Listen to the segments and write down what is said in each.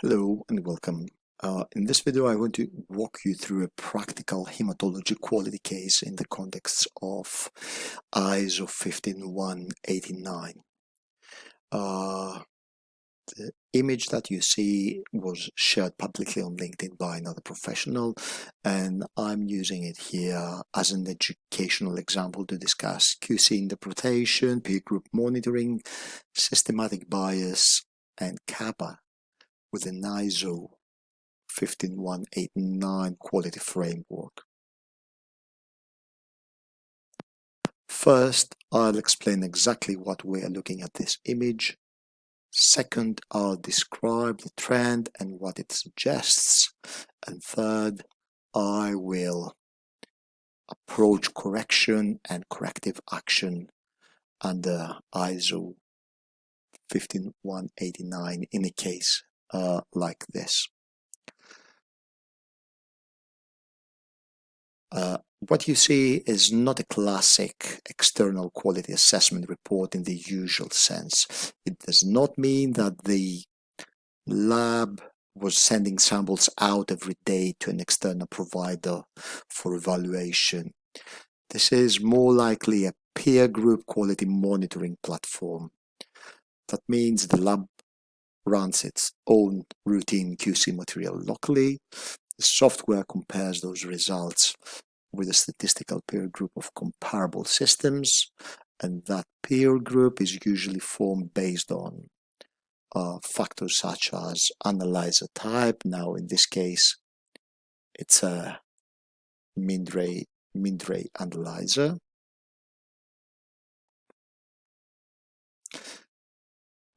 Hello and welcome. In this video, I want to walk you through a practical hematology quality case in the context of ISO 15189. The image that you see was shared publicly on LinkedIn by another professional, and I'm using it here as an educational example to discuss QC interpretation, peer group monitoring, systematic bias, and kappa with an ISO 15189 quality framework. First, I'll explain exactly what we are looking at this image. Second, I'll describe the trend and what it suggests. And third, I will approach correction and corrective action under ISO 15189 in a case like this. What you see is not a classic external quality assessment report in the usual sense. It does not mean that the lab was sending samples out every day to an external provider for evaluation. This is more likely a peer group quality monitoring platform. That means the lab runs its own routine QC material locally. The software compares those results with a statistical peer group of comparable systems, and that peer group is usually formed based on factors such as analyzer type. Now in this case it's a Mindray analyzer,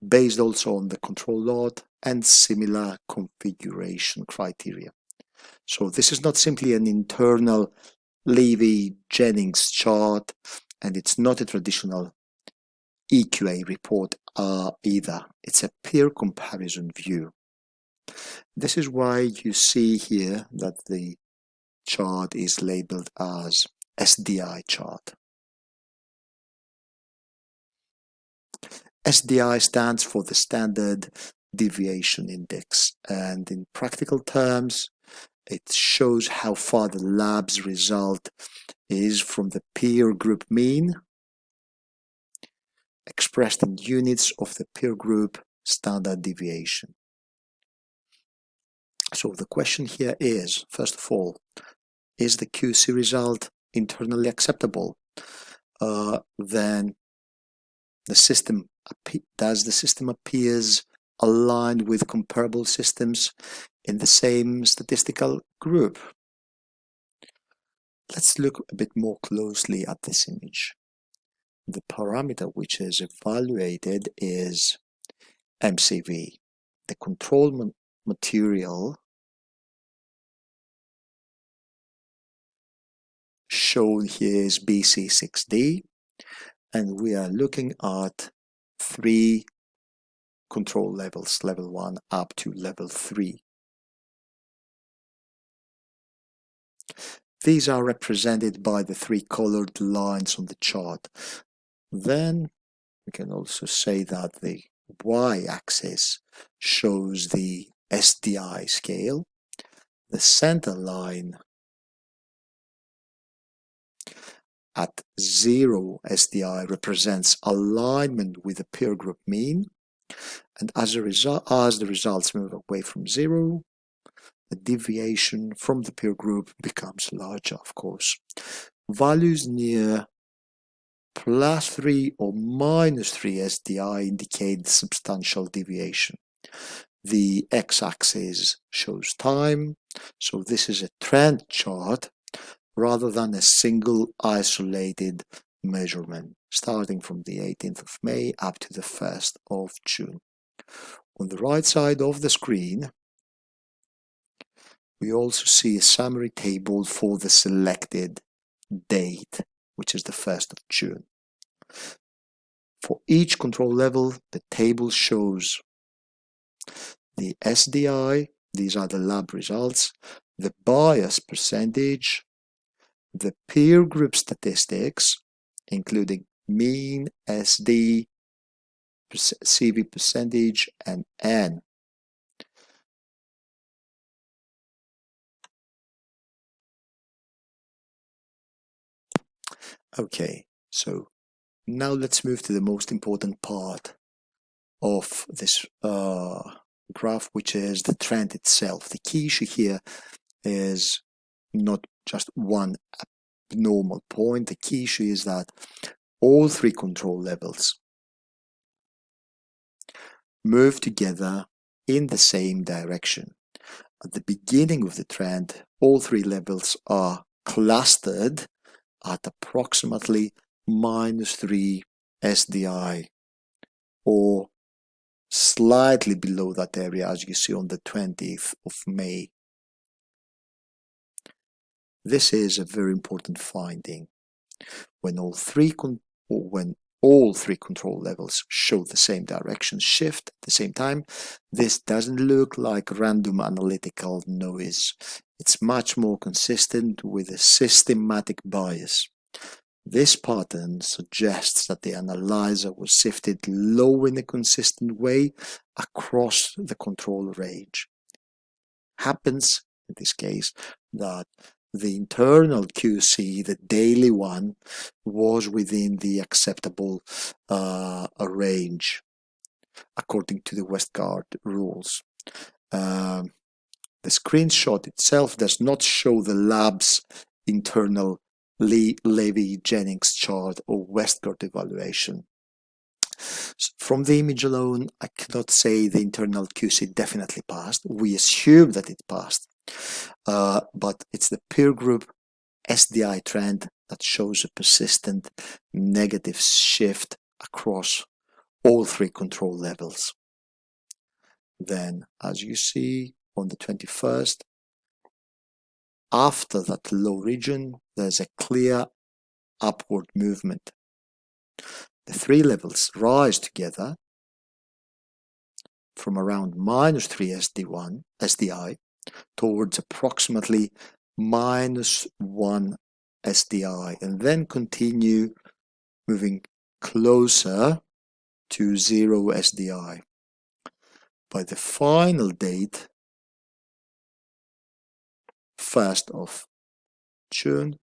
based also on the control lot and similar configuration criteria. So this is not simply an internal Levy-Jennings chart, and it's not a traditional EQA report either. It's a peer comparison view. This is why you see here that the chart is labeled as SDI chart. SDI stands for the Standard Deviation Index, and in practical terms, it shows how far the lab's result is from the peer group mean, expressed in units of the peer group standard deviation. So the question here is, first of all, is the QC result internally acceptable? Then does the system appears aligned with comparable systems in the same statistical group? Let's look a bit more closely at this image. The parameter which is evaluated is MCV. The control material shown here is BC6D, and we are looking at 3 control levels, level 1 up to level 3. These are represented by the 3 colored lines on the chart. Then we can also say that the y-axis shows the SDI scale. The center line at 0 SDI represents alignment with the peer group mean, and as the results move away from 0, the deviation from the peer group becomes larger, of course. Values near +3 or -3 SDI indicate substantial deviation. The x-axis shows time, so this is a trend chart rather than a single isolated measurement, starting from the 18th of May up to the 1st of June. On the right side of the screen, we also see a summary table for the selected date, which is the 1st of June. For each control level, the table shows the SDI, these are the lab results, the bias percentage, the peer group statistics, including mean, SD, CV percentage, and N. Okay, so now let's move to the most important part of this graph, which is the trend itself. The key issue here is not just one abnormal point. The key issue is that all three control levels move together in the same direction. At the beginning of the trend, all three levels are clustered at approximately -3 SDI, or slightly below that area, as you see on the 20th of May. This is a very important finding. When all three control levels show the same direction shift at the same time, this doesn't look like random analytical noise. It's much more consistent with a systematic bias. This pattern suggests that the analyzer was sifted low in a consistent way across the control range. Happens, in this case, that the internal QC, the daily one, was within the acceptable range according to the Westgard rules. The screenshot itself does not show the lab's internal Levy-Jennings chart or Westgard evaluation. From the image alone, I cannot say the internal QC definitely passed. We assume that it passed, but it's the peer group SDI trend that shows a persistent negative shift across all three control levels. Then, as you see on the 21st, after that low region, there's a clear upward movement. The three levels rise together from around -3 SDI towards approximately -1 SDI, and then continue moving closer to 0 SDI. By the final date, 1st of June,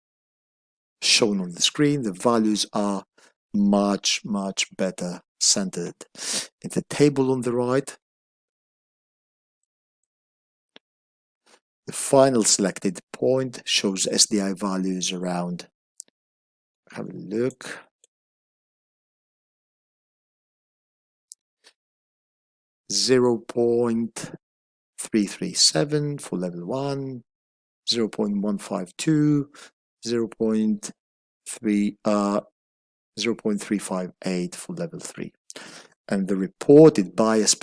shown on the screen, the values are much better centered. In the table on the right, the final selected point shows SDI values around, have a look, 0.337 for level 1, 0.152, 0.358 for level 3. And the reported bias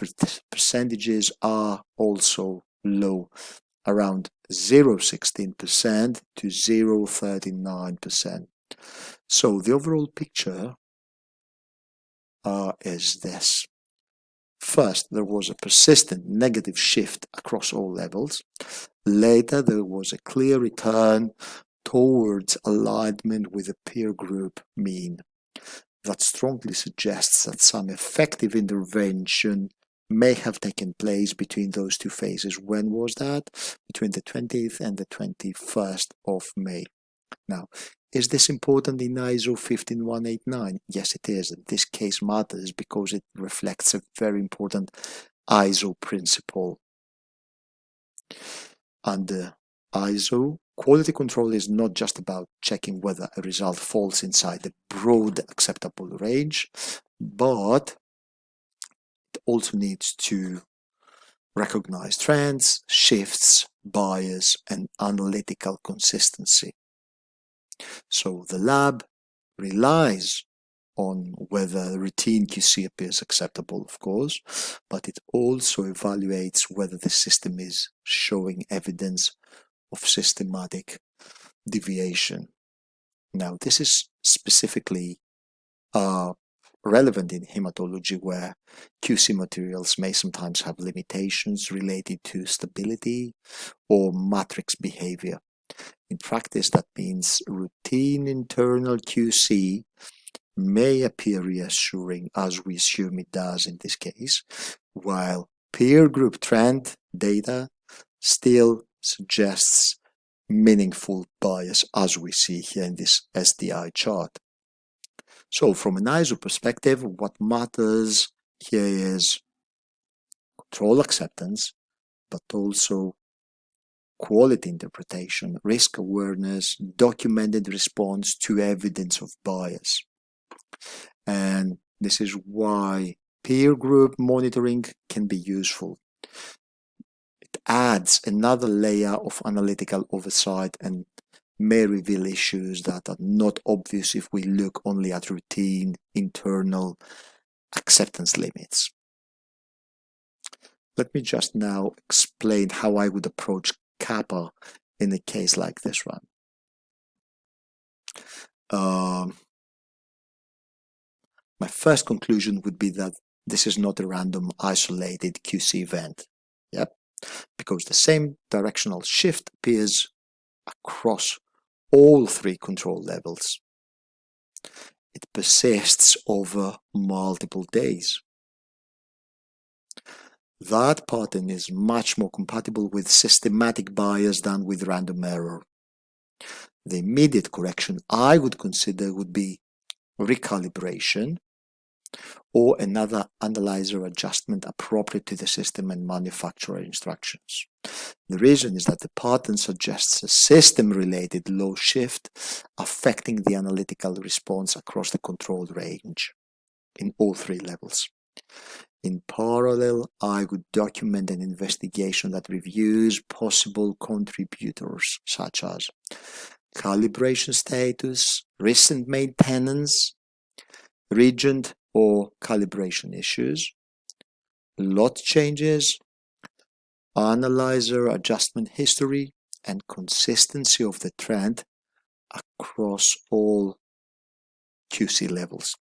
percentages are also low, around 0.16% to 0.39%. So the overall picture is this. First, there was a persistent negative shift across all levels. Later, there was a clear return towards alignment with the peer group mean. That strongly suggests that some effective intervention may have taken place between those two phases. When was that? Between the 20th and the 21st of May. Now, is this important in ISO 15189? Yes, it is. This case matters because it reflects a very important ISO principle. Under ISO, quality control is not just about checking whether a result falls inside the broad acceptable range, but it also needs to recognize trends, shifts, bias, and analytical consistency. So the lab relies on whether routine QC appears acceptable, of course, but it also evaluates whether the system is showing evidence of systematic deviation. Now, this is specifically relevant in hematology, where QC materials may sometimes have limitations related to stability or matrix behavior. In practice, that means routine internal QC may appear reassuring, as we assume it does in this case, while peer group trend data still suggests meaningful bias as we see here in this SDI chart. So from an ISO perspective, what matters here is control acceptance, but also quality interpretation, risk awareness, documented response to evidence of bias. And this is why peer group monitoring can be useful. It adds another layer of analytical oversight and may reveal issues that are not obvious if we look only at routine internal acceptance limits. Let me just now explain how I would approach kappa in a case like this one. My first conclusion would be that this is not a random isolated QC event. Yep, because the same directional shift appears across all three control levels. It persists over multiple days. That pattern is much more compatible with systematic bias than with random error. The immediate correction I would consider would be recalibration or another analyzer adjustment appropriate to the system and manufacturer instructions. The reason is that the pattern suggests a system-related low shift affecting the analytical response across the control range in all three levels. In parallel, I would document an investigation that reviews possible contributors such as calibration status, recent maintenance, reagent or calibration issues, lot changes, analyzer adjustment history, and consistency of the trend across all QC levels.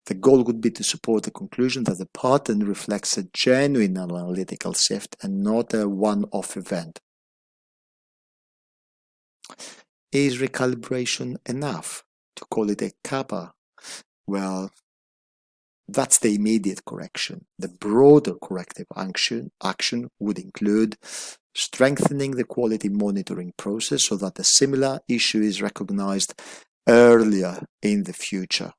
The goal would be to support the conclusion that the pattern reflects a genuine analytical shift and not a one-off event. Is recalibration enough to call it a kappa? Well, that's the immediate correction. The broader corrective action would include strengthening the quality monitoring process so that a similar issue is recognized earlier in the future.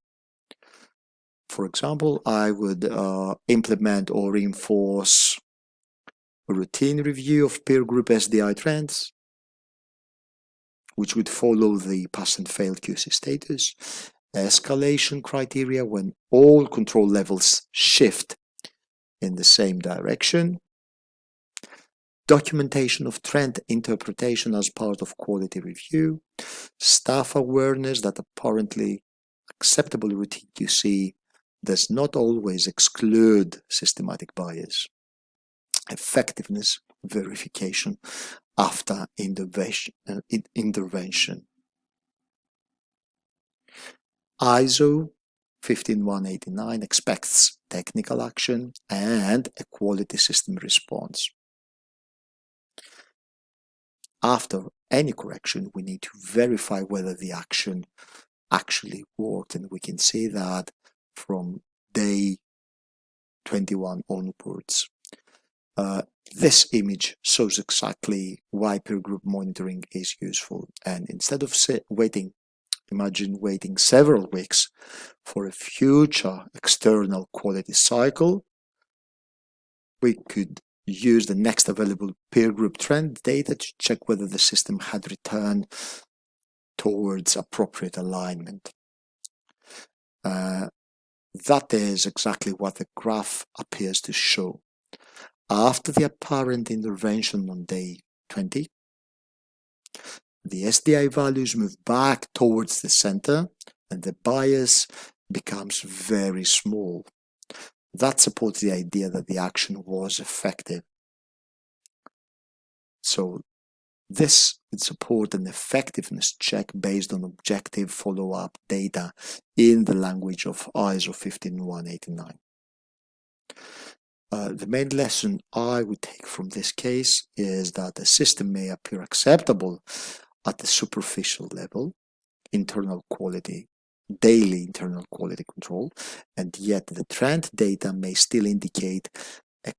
For example, I would implement or reinforce a routine review of peer group SDI trends, which would follow the pass and fail QC status, escalation criteria when all control levels shift in the same direction, documentation of trend interpretation as part of quality review, staff awareness that apparently acceptable routine QC does not always exclude systematic bias, effectiveness verification after intervention. ISO 15189 expects technical action and a quality system response. After any correction, we need to verify whether the action actually worked, and we can see that from day 21 onwards. This image shows exactly why peer group monitoring is useful, and instead of imagine waiting several weeks for a future external quality cycle, we could use the next available peer group trend data to check whether the system had returned towards appropriate alignment. That is exactly what the graph appears to show. After the apparent intervention on day 20, the SDI values move back towards the center and the bias becomes very small. That supports the idea that the action was effective. So this would support an effectiveness check based on objective follow-up data in the language of ISO 15189. The main lesson I would take from this case is that the system may appear acceptable at the superficial level, internal quality, daily internal quality control, and yet the trend data may still indicate a